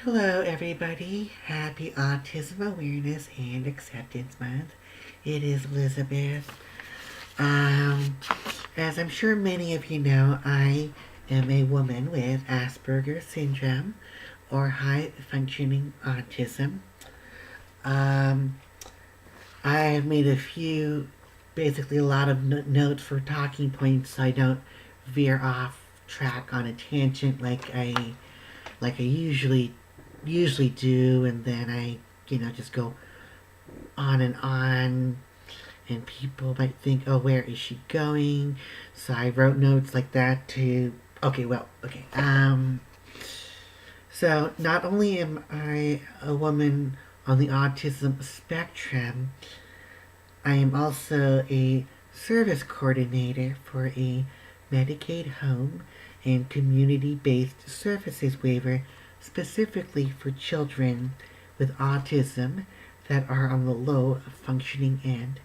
Hello, everybody. Happy Autism Awareness and Acceptance Month. It is Elizabeth. Um, as I'm sure many of you know, I am a woman with Asperger's syndrome or high functioning autism. Um, I have made basically a lot of notes for talking points so I don't veer off track on a tangent like I usually do, and then I just go on, and people might think, oh, where is she going? So I wrote notes like that to okay. So not only am I a woman on the autism spectrum, I am also a service coordinator for a Medicaid home and community-based services waiver specifically for children with autism that are on the low functioning end.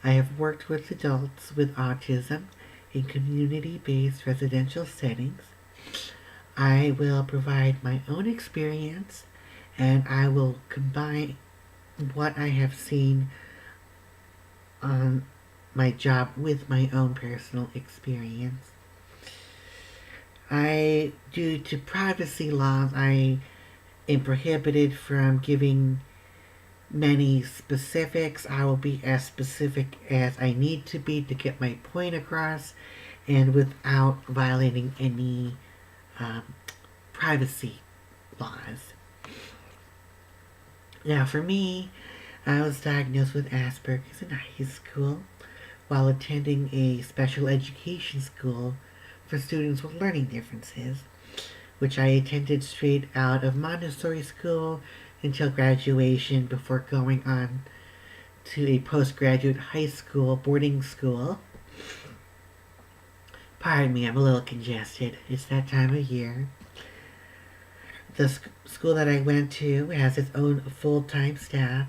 I have worked with adults with autism in community-based residential settings. I will provide my own experience, and I will combine what I have seen on my job with my own personal experience. Due to privacy laws, I am prohibited from giving many specifics. I will be as specific as I need to be to get my point across and without violating any um, privacy laws. Now, for me, I was diagnosed with Asperger's in high school while attending a special education school for students with learning differences, which I attended straight out of Montessori school until graduation before going on to a postgraduate high school boarding school. Pardon me, I'm a little congested. It's that time of year. The school that I went to has its own full-time staff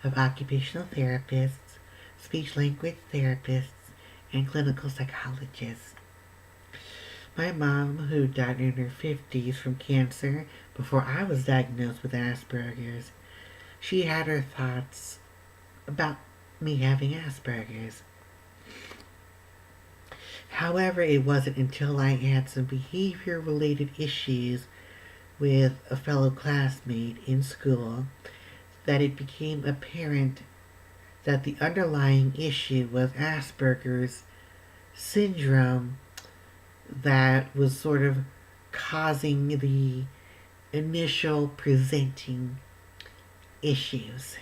of occupational therapists, speech-language therapists, and clinical psychologists. My mom, who died in her 50s from cancer before I was diagnosed with Asperger's, she had her thoughts about me having Asperger's. However, it wasn't until I had some behavior-related issues with a fellow classmate in school that it became apparent that the underlying issue was Asperger's syndrome that was sort of causing the initial presenting issues.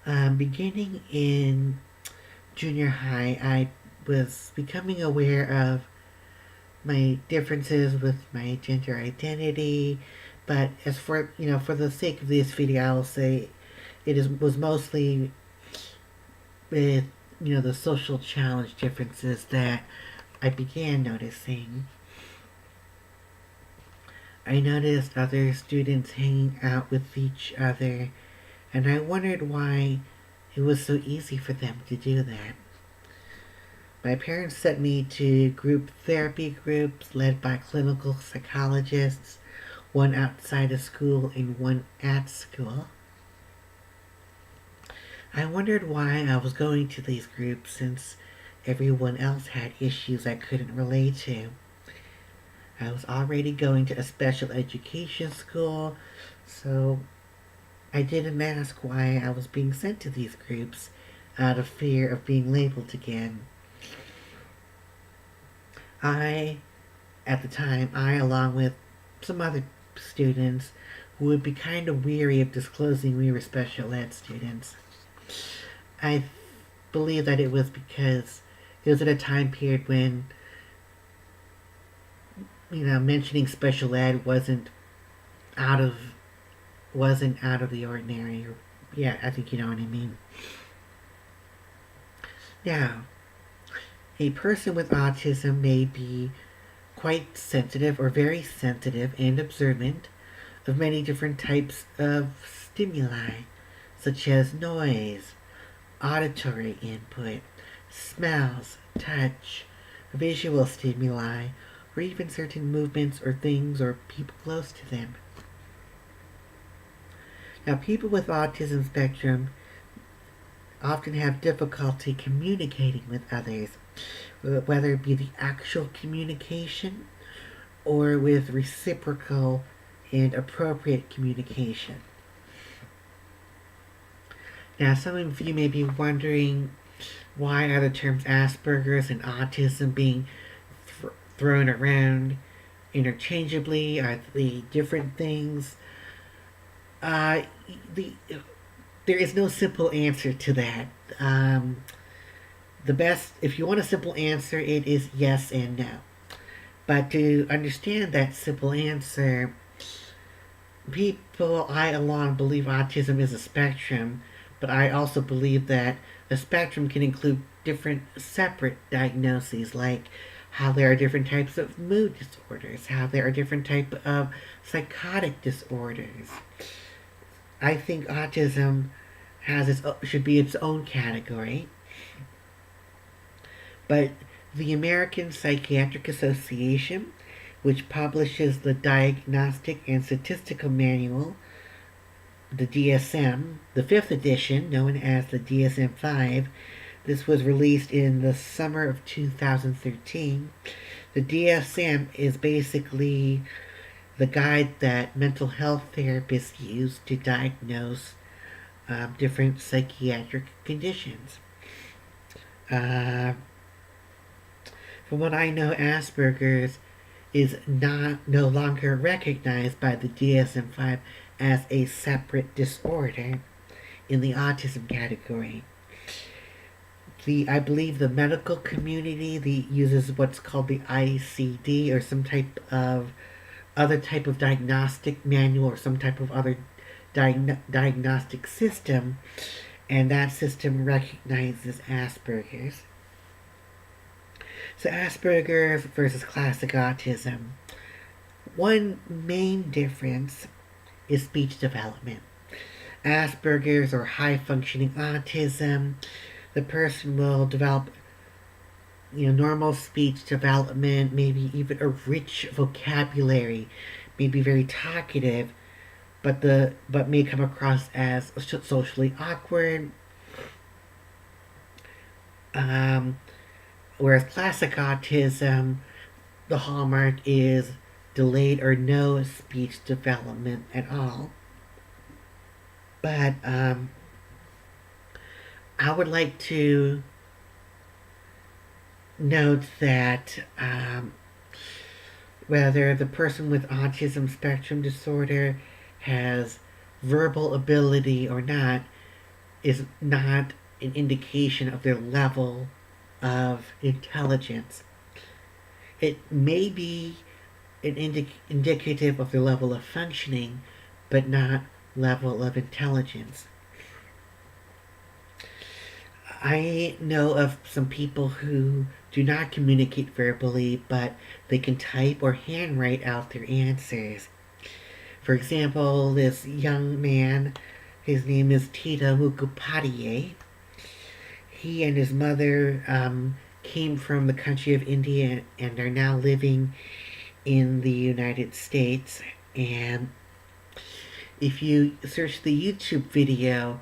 Beginning in junior high, I was becoming aware of my differences with my gender identity, but as for for the sake of this video, I will say was mostly with the social challenge differences that I began noticing. I noticed other students hanging out with each other, and I wondered why it was so easy for them to do that. My parents sent me to group therapy groups led by clinical psychologists, one outside of school and one at school. I wondered why I was going to these groups since everyone else had issues I couldn't relate to. I was already going to a special education school, so I didn't ask why I was being sent to these groups out of fear of being labeled again. At the time, along with some other students, would be kind of weary of disclosing we were special ed students. I believe that it was because it was at a time period when, mentioning special ed wasn't out of the ordinary. Yeah, I think you know what I mean. Now, a person with autism may be quite sensitive or very sensitive and observant of many different types of stimuli, such as noise, auditory input, smells, touch, visual stimuli, or even certain movements or things or people close to them. Now, people with autism spectrum often have difficulty communicating with others, whether it be the actual communication or with reciprocal and appropriate communication. Now, some of you may be wondering, why are the terms Asperger's and autism being thrown around interchangeably? Are they different things? Uh, the There is no simple answer to that. The best, if you want a simple answer, it is yes and no. But to understand that simple answer, I alone believe autism is a spectrum, but I also believe that a spectrum can include different separate diagnoses, like how there are different types of mood disorders, how there are different types of psychotic disorders. I think autism should be its own category, but the American Psychiatric Association, which publishes the Diagnostic and Statistical Manual, the DSM, the 5th edition, known as the DSM-5. This was released in the summer of 2013. The DSM is basically the guide that mental health therapists use to diagnose different psychiatric conditions. From what I know, Asperger's is no longer recognized by the DSM-5 as a separate disorder in the autism category. I believe the medical community uses what's called the ICD, or some type of other type of diagnostic manual, or some type of other diagnostic system, and that system recognizes Asperger's. So Asperger's versus classic autism. One main difference is speech development. Asperger's or high functioning autism, the person will develop normal speech development, maybe even a rich vocabulary, maybe very talkative, but may come across as socially awkward. Whereas classic autism, the hallmark is delayed or no speech development at all. But I would like to note that whether the person with autism spectrum disorder has verbal ability or not is not an indication of their level of intelligence. It may be an indicative of their level of functioning, but not level of intelligence. I know of some people who do not communicate verbally, but they can type or handwrite out their answers. For example, this young man, his name is Tito Mukhopadhyay. He and his mother came from the country of India and are now living in the United States. And if you search the YouTube video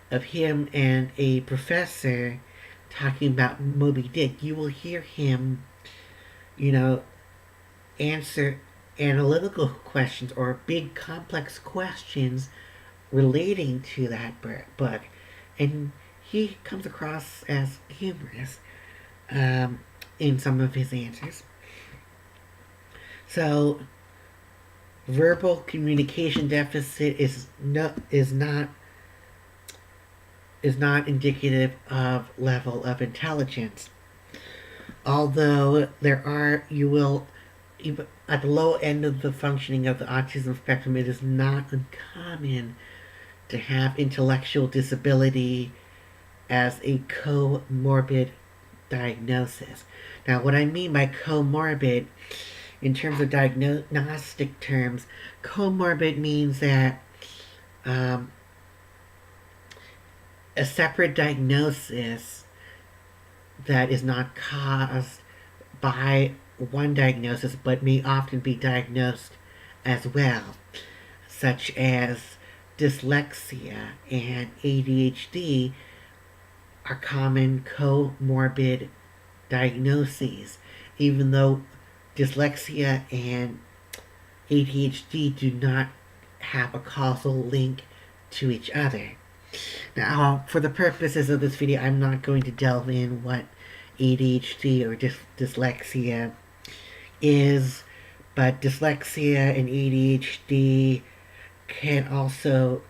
of him and a professor talking about Moby Dick, you will hear him, answer analytical questions or big complex questions relating to that book. And he comes across as humorous in some of his answers. So, verbal communication deficit is not indicative of level of intelligence. Although you will, even at the low end of the functioning of the autism spectrum, it is not uncommon to have intellectual disability as a comorbid diagnosis. Now, what I mean by comorbid, in terms of diagnostic terms, comorbid means that a separate diagnosis that is not caused by one diagnosis but may often be diagnosed as well, such as dyslexia and ADHD are common comorbid diagnoses, even though dyslexia and ADHD do not have a causal link to each other. Now, for the purposes of this video, I'm not going to delve in what ADHD or dyslexia is, but dyslexia and ADHD can also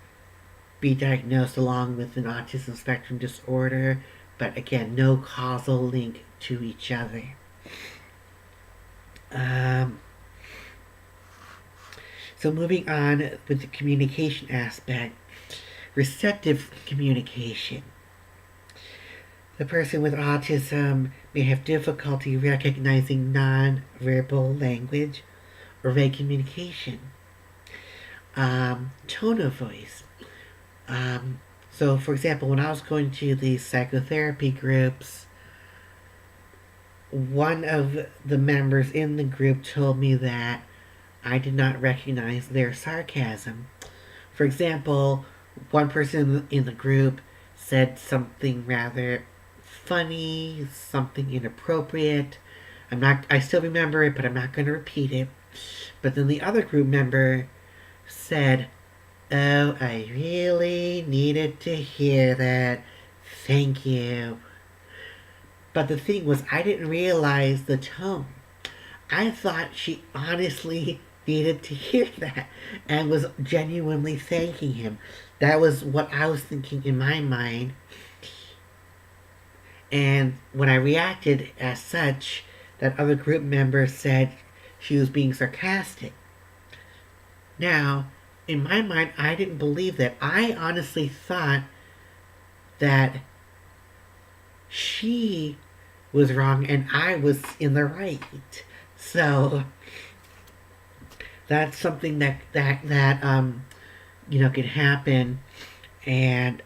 be diagnosed along with an autism spectrum disorder, but again, no causal link to each other. So moving on with the communication aspect, receptive communication. The person with autism may have difficulty recognizing non-verbal language or vague communication. Tone of voice. So, for example, when I was going to these psychotherapy groups, one of the members in the group told me that I did not recognize their sarcasm. For example, one person in the group said something rather funny, something inappropriate. I still remember it, but I'm not going to repeat it. But then the other group member said, "Oh, I really needed to hear that. Thank you." But the thing was, I didn't realize the tone. I thought she honestly needed to hear that and was genuinely thanking him. That was what I was thinking in my mind. And when I reacted as such, that other group member said she was being sarcastic. Now, in my mind, I didn't believe that. I honestly thought that she was wrong and I was in the right. So that's something that can happen. And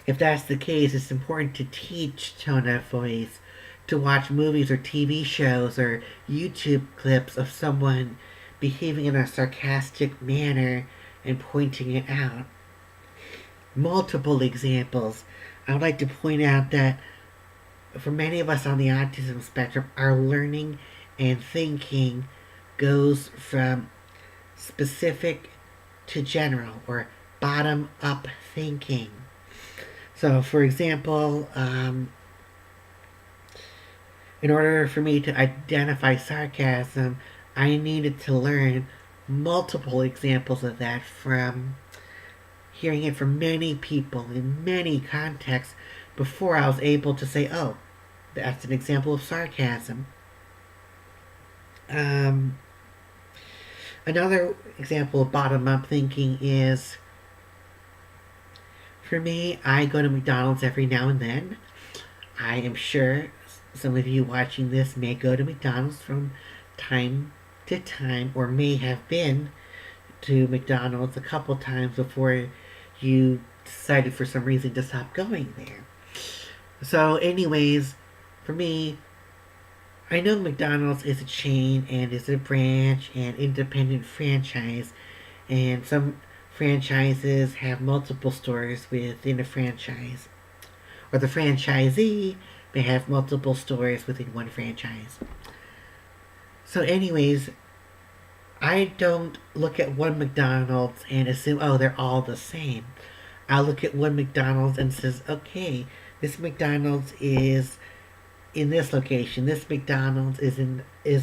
if that's the case, it's important to teach tone of voice, to watch movies or TV shows or YouTube clips of someone behaving in a sarcastic manner and pointing it out. Multiple examples. I would like to point out that for many of us on the autism spectrum, our learning and thinking goes from specific to general, or bottom-up thinking. So, for example, in order for me to identify sarcasm, I needed to learn multiple examples of that from hearing it from many people in many contexts before I was able to say, oh, that's an example of sarcasm. Another example of bottom-up thinking is, for me, I go to McDonald's every now and then. I am sure some of you watching this may go to McDonald's from time to time, or may have been to McDonald's a couple times before you decided for some reason to stop going there. So anyways, for me, I know McDonald's is a chain and is a branch and independent franchise, and some franchises have multiple stores within a franchise, or the franchisee may have multiple stores within one franchise. So anyways, I don't look at one McDonald's and assume, oh, they're all the same. I look at one McDonald's and says, okay, this McDonald's is in this location. This McDonald's is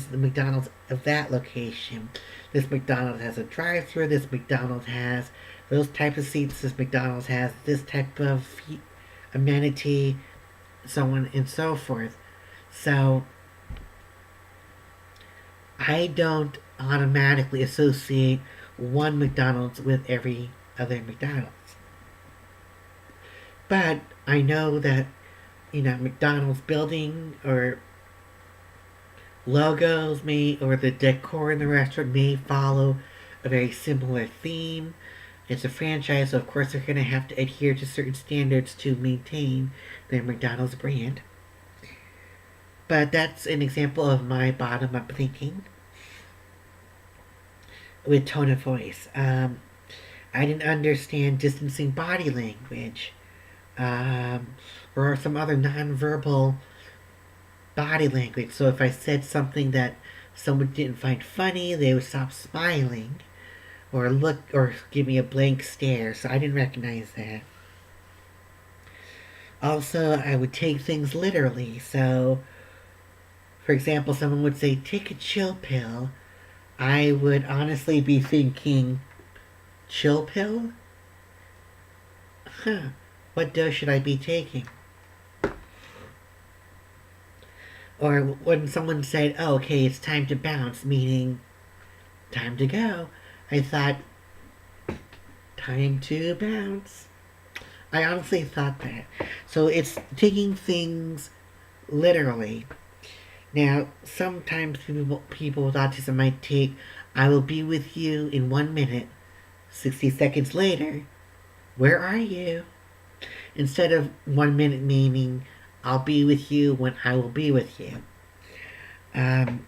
the McDonald's of that location. This McDonald's has a drive-thru. This McDonald's has those types of seats. This McDonald's has this type of amenity, so on and so forth. So I don't automatically associate one McDonald's with every other McDonald's. But I know that, McDonald's building or logos or the decor in the restaurant may follow a very similar theme. It's a franchise, so of course they're going to have to adhere to certain standards to maintain their McDonald's brand. But that's an example of my bottom up thinking with tone of voice. I didn't understand distancing body language, um, or some other nonverbal body language. So if I said something that someone didn't find funny, they would stop smiling or look or give me a blank stare. So I didn't recognize that. Also, I would take things literally. So, for example, someone would say, "Take a chill pill." I would honestly be thinking, "Chill pill? Huh. What dose should I be taking?" Or when someone said, "Oh, okay, it's time to bounce," meaning time to go, I thought, time to bounce. I honestly thought that. So it's taking things literally. Now, sometimes people with autism might take, "I will be with you in 1 minute." 60 seconds later, "Where are you?" Instead of 1 minute meaning, "I'll be with you when I will be with you." Um,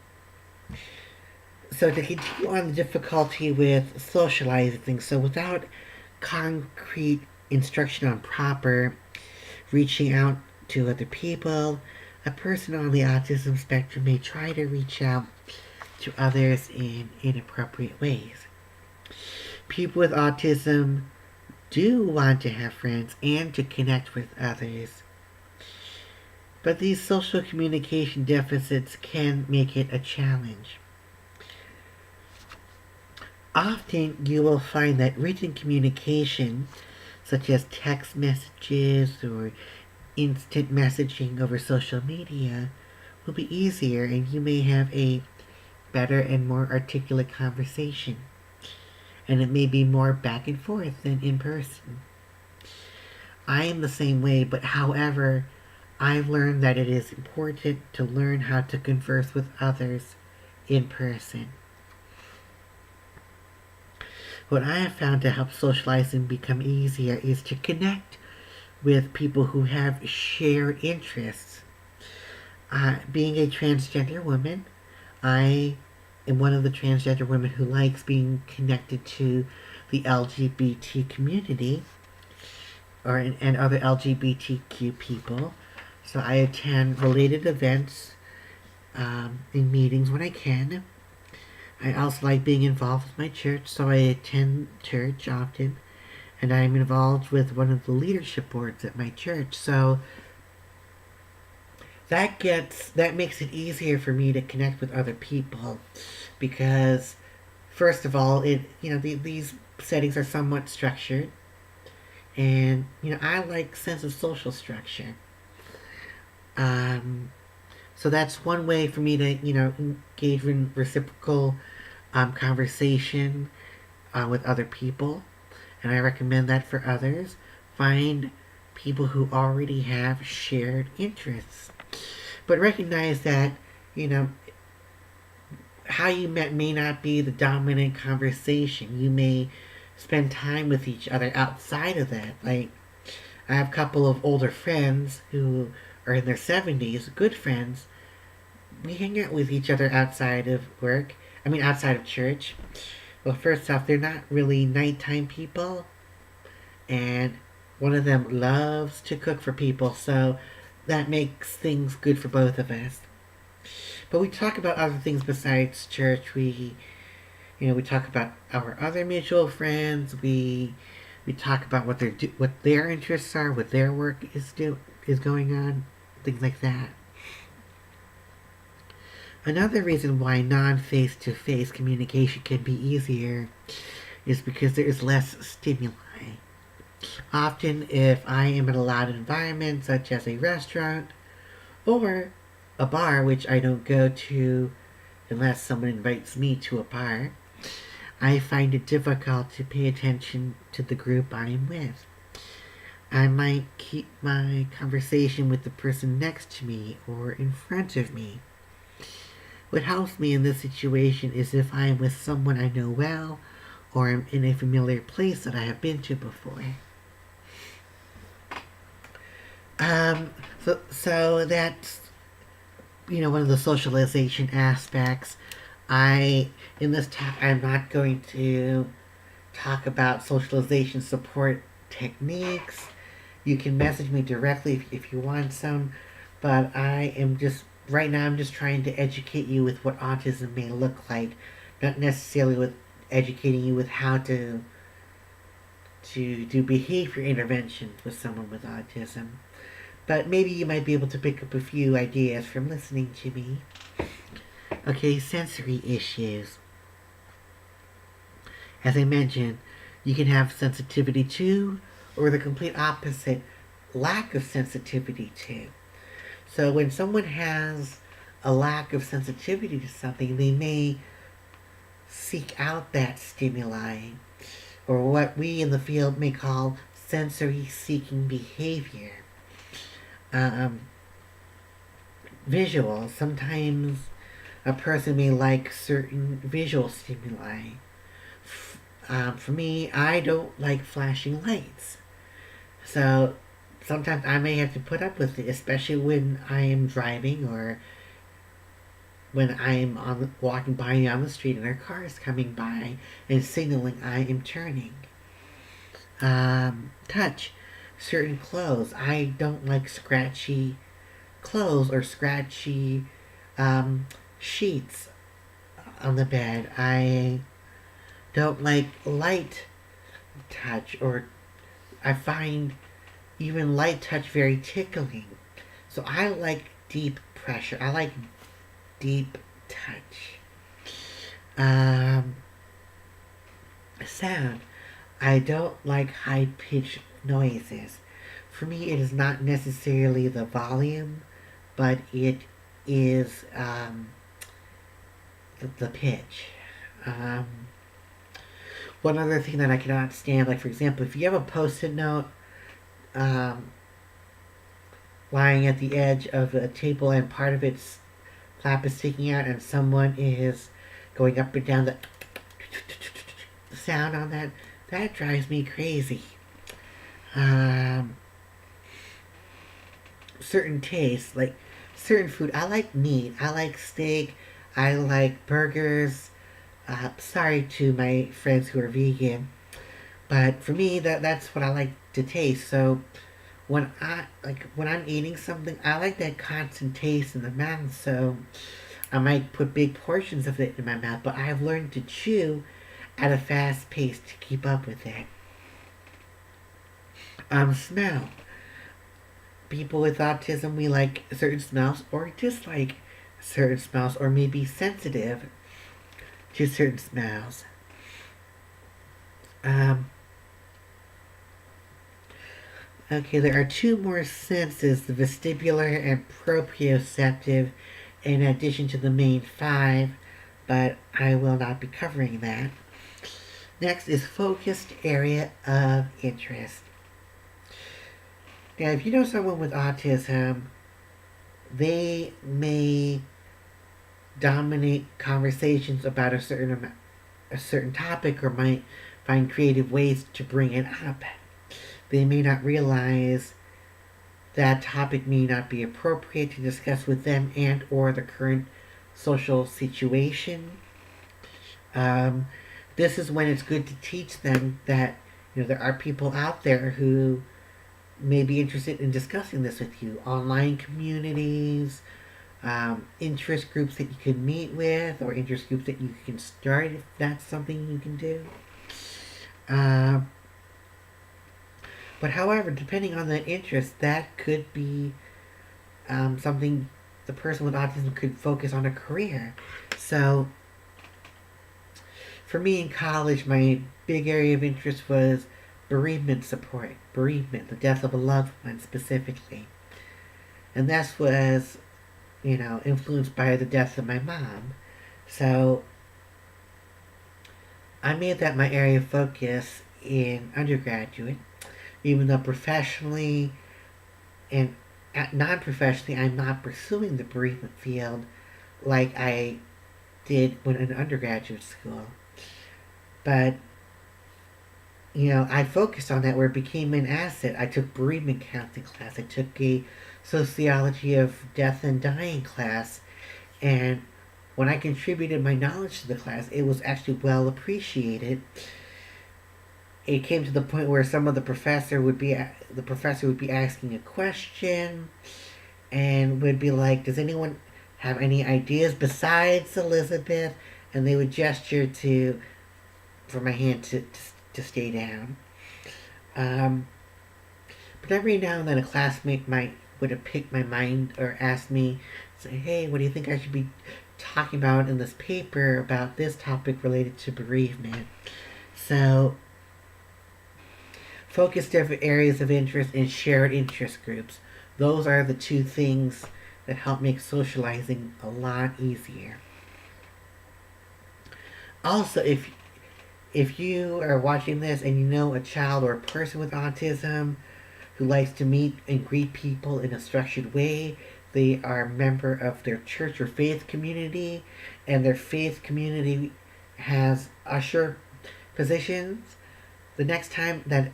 so to continue on the difficulty with socializing, so without concrete instruction on proper reaching out to other people, a person on the autism spectrum may try to reach out to others in inappropriate ways. People with autism do want to have friends and to connect with others, but these social communication deficits can make it a challenge. Often you will find that written communication, such as text messages or instant messaging over social media, will be easier and you may have a better and more articulate conversation. And it may be more back and forth than in person. I am the same way, but however, I've learned that it is important to learn how to converse with others in person. What I have found to help socializing become easier is to connect with people who have shared interests. Being a transgender woman, I am one of the transgender women who likes being connected to the LGBT community and other LGBTQ people. So I attend related events and meetings when I can. I also like being involved with my church, so I attend church often, and I'm involved with one of the leadership boards at my church. So that makes it easier for me to connect with other people because first of all, these settings are somewhat structured, and I like sense of social structure. Um, so that's one way for me to engage in reciprocal conversation with other people, and I recommend that for others. Find people who already have shared interests, but recognize that you know how you met may not be the dominant conversation. You may spend time with each other outside of that. Like, I have a couple of older friends who are in their 70s, good friends. We hang out with each other outside of work. I mean, outside of church. Well, first off, they're not really nighttime people. And one of them loves to cook for people. So that makes things good for both of us. But we talk about other things besides church. We talk about our other mutual friends. We talk about what their interests are, what their work is going on, things like that. Another reason why non-face-to-face communication can be easier is because there is less stimuli. Often, if I am in a loud environment, such as a restaurant or a bar, which I don't go to unless someone invites me to a bar, I find it difficult to pay attention to the group I am with. I might keep my conversation with the person next to me or in front of me. What helps me in this situation is if I am with someone I know well or am in a familiar place that I have been to before. So that's one of the socialization aspects. In this talk, I'm not going to talk about socialization support techniques. You can message me directly if you want some, but right now, I'm just trying to educate you with what autism may look like, not necessarily with educating you with how to do behavior interventions with someone with autism. But maybe you might be able to pick up a few ideas from listening to me. Okay, sensory issues. As I mentioned, you can have sensitivity to, or the complete opposite, lack of sensitivity to. So when someone has a lack of sensitivity to something, they may seek out that stimuli, or what we in the field may call sensory seeking behavior. Um, Visual. Sometimes a person may like certain visual stimuli. For me, I don't like flashing lights. So sometimes I may have to put up with it, especially when I am driving or when I'm walking by on the street and a car is coming by and signaling I am turning. Touch. Certain clothes. I don't like scratchy clothes or scratchy sheets on the bed. I don't like light touch, or I find even light touch very tickling. So I like deep pressure. I like deep touch. Sound. I don't like high pitched noises. For me, it is not necessarily the volume, but it is the pitch. Um, One other thing that I cannot stand, like for example, if you have a post-it note um, lying at the edge of a table and part of its flap is sticking out and someone is going up and down the sound on that drives me crazy. Certain tastes, like certain food. I like meat. I like steak. I like burgers. Sorry to my friends who are vegan, but for me, that's what I like to taste. So when I'm eating something, I like that constant taste in the mouth. So I might put big portions of it in my mouth, but I've learned to chew at a fast pace to keep up with it. Smell. People with autism, we like certain smells or dislike certain smells, or maybe sensitive to certain smells. Um, okay, there are two more senses, the vestibular and proprioceptive, in addition to the main five, but I will not be covering that. Next is focused area of interest. Now, if you know someone with autism, they may dominate conversations about a certain topic, or might find creative ways to bring it up. They may not realize that topic may not be appropriate to discuss with them and or the current social situation. This is when it's good to teach them that there are people out there who may be interested in discussing this with you. Online communities, interest groups that you can meet with, or interest groups that you can start if that's something you can do. But however, depending on that interest, that could be something the person with autism could focus on a career. So, for me in college, my big area of interest was bereavement support. Bereavement, the death of a loved one specifically. And that was, influenced by the death of my mom. So, I made that my area of focus in undergraduate, even though professionally and non-professionally I'm not pursuing the bereavement field like I did when in undergraduate school. But, I focused on that where it became an asset. I took bereavement counseling class. I took a sociology of death and dying class, and when I contributed my knowledge to the class, it was actually well appreciated. It came to the point where some of the professor would be asking a question and would be like, "Does anyone have any ideas besides Elizabeth?" And they would gesture to for my hand to stay down. Um, but every now and then, a classmate might would have picked my mind or asked me, say, "Hey, what do you think I should be talking about in this paper about this topic related to bereavement?" So, focus different areas of interest and shared interest groups. Those are the two things that help make socializing a lot easier. Also, if you are watching this and you know a child or a person with autism who likes to meet and greet people in a structured way, they are a member of their church or faith community, and their faith community has usher positions. The next time that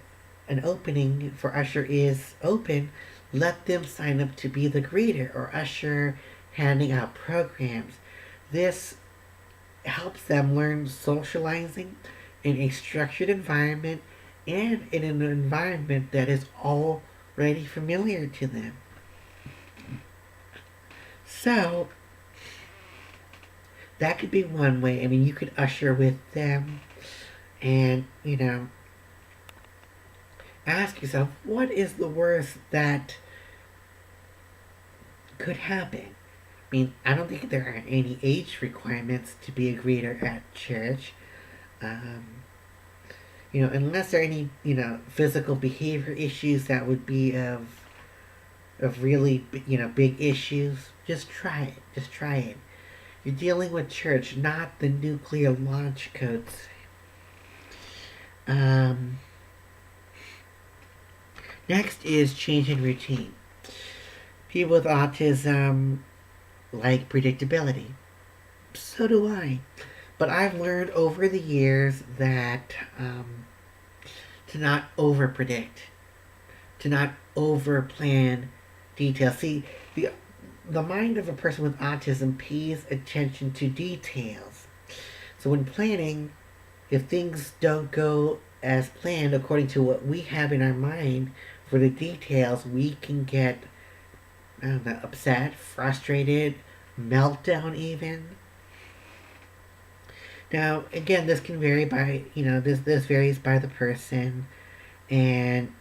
an opening for usher is open, let them sign up to be the greeter or usher handing out programs. This helps them learn socializing in a structured environment and in an environment that is already familiar to them. So, that could be one way. I mean, you could usher with them and, ask yourself, what is the worst that could happen? I mean, I don't think there are any age requirements to be a greeter at church. Um, unless there are any, physical behavior issues that would be of really, big issues, just try it. Just try it. You're dealing with church, not the nuclear launch codes. Next is change in routine. People with autism like predictability. So do I. But I've learned over the years that to not over predict, to not over plan details. See, the mind of a person with autism pays attention to details. So when planning, if things don't go as planned according to what we have in our mind for the details, we can get, I don't know, upset, frustrated, meltdown even. Now, again, this can vary by, this varies by the person, and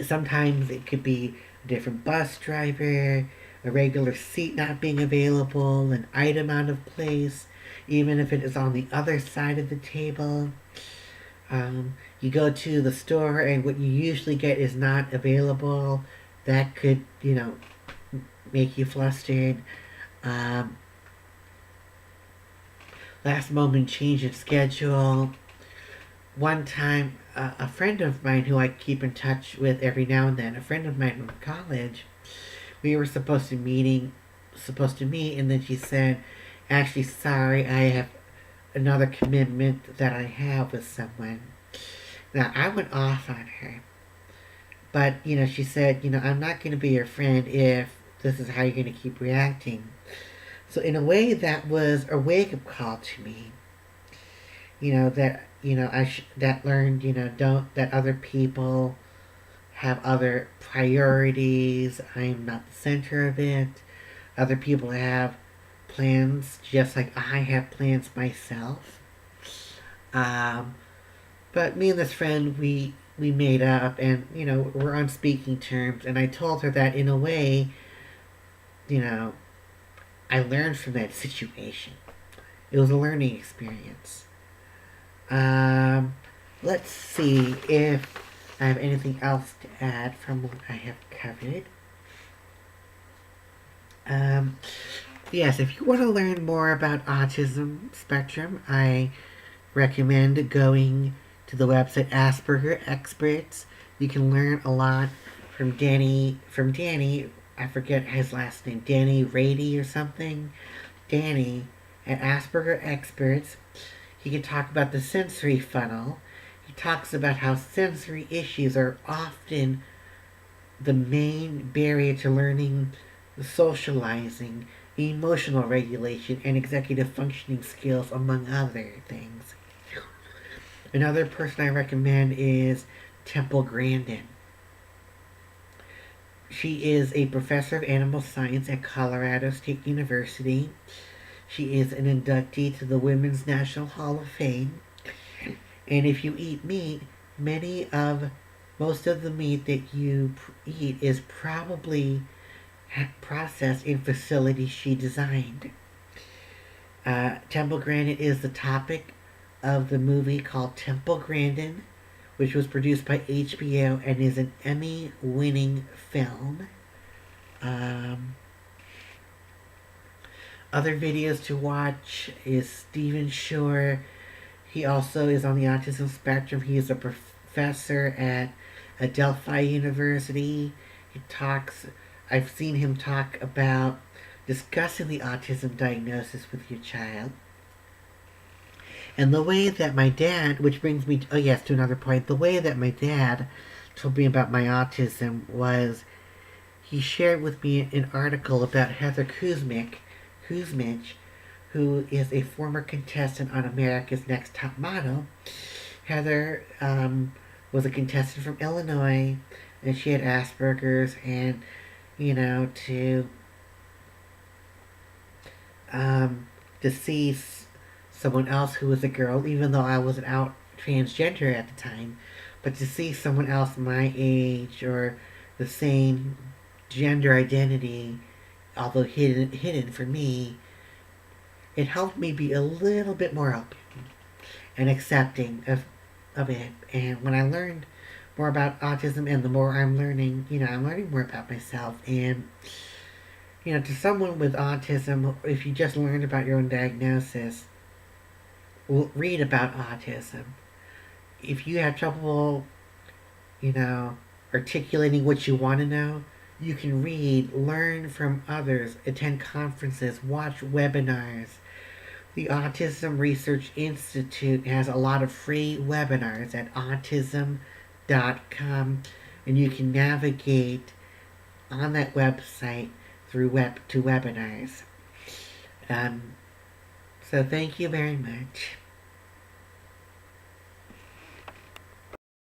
sometimes it could be a different bus driver, a regular seat not being available, an item out of place, even if it is on the other side of the table. You go to the store and what you usually get is not available. That could, make you flustered. Last moment change of schedule. One time, a friend of mine who I keep in touch with every now and then, a friend of mine from college, we were supposed to meet, and then she said, "Actually, sorry, I have another commitment that I have with someone." Now, I went off on her, but she said, "I'm not going to be your friend if this is how you're going to keep reacting." So in a way, that was a wake-up call to me. That that learned, don't that other people have other priorities. I'm not the center of it. Other people have plans just like I have plans myself. Um, but me and this friend, we made up, and we're on speaking terms. And I told her that in a way, you know, I learned from that situation. It was a learning experience. Um, let's see if I have anything else to add from what I have covered. Um, yes, if you want to learn more about autism spectrum, I recommend going to the website Asperger Experts. You can learn a lot from Danny. I forget his last name. Danny Rady or something. Danny at Asperger Experts. He can talk about the sensory funnel. He talks about how sensory issues are often the main barrier to learning socializing, emotional regulation, and executive functioning skills, among other things. Another person I recommend is Temple Grandin. She is a professor of animal science at Colorado State University. She is an inductee to the Women's National Hall of Fame. And if you eat meat, most of the meat that you eat is probably processed in facilities she designed. Temple Grandin is the topic of the movie called Temple Grandin, which was produced by HBO and is an Emmy-winning film. Um, Other videos to watch is Stephen Shore. He also is on the autism spectrum. He is a professor at Adelphi University. I've seen him talk about discussing the autism diagnosis with your child. And the way that my dad, which brings me, to another point, the way that my dad told me about my autism was he shared with me an article about Heather Kuzmich, who is a former contestant on America's Next Top Model. Heather was a contestant from Illinois, and she had Asperger's, and to see someone else who was a girl, even though I wasn't out transgender at the time, but to see someone else my age or the same gender identity, although hidden for me, it helped me be a little bit more open and accepting of it. And when I learned more about autism, and the more I'm learning, I'm learning more about myself. And, to someone with autism, if you just learned about your own diagnosis, read about autism. If you have trouble, articulating what you want to know, you can read, learn from others, attend conferences, watch webinars. The Autism Research Institute has a lot of free webinars at autism.com, and you can navigate on that website through webinars. So thank you very much.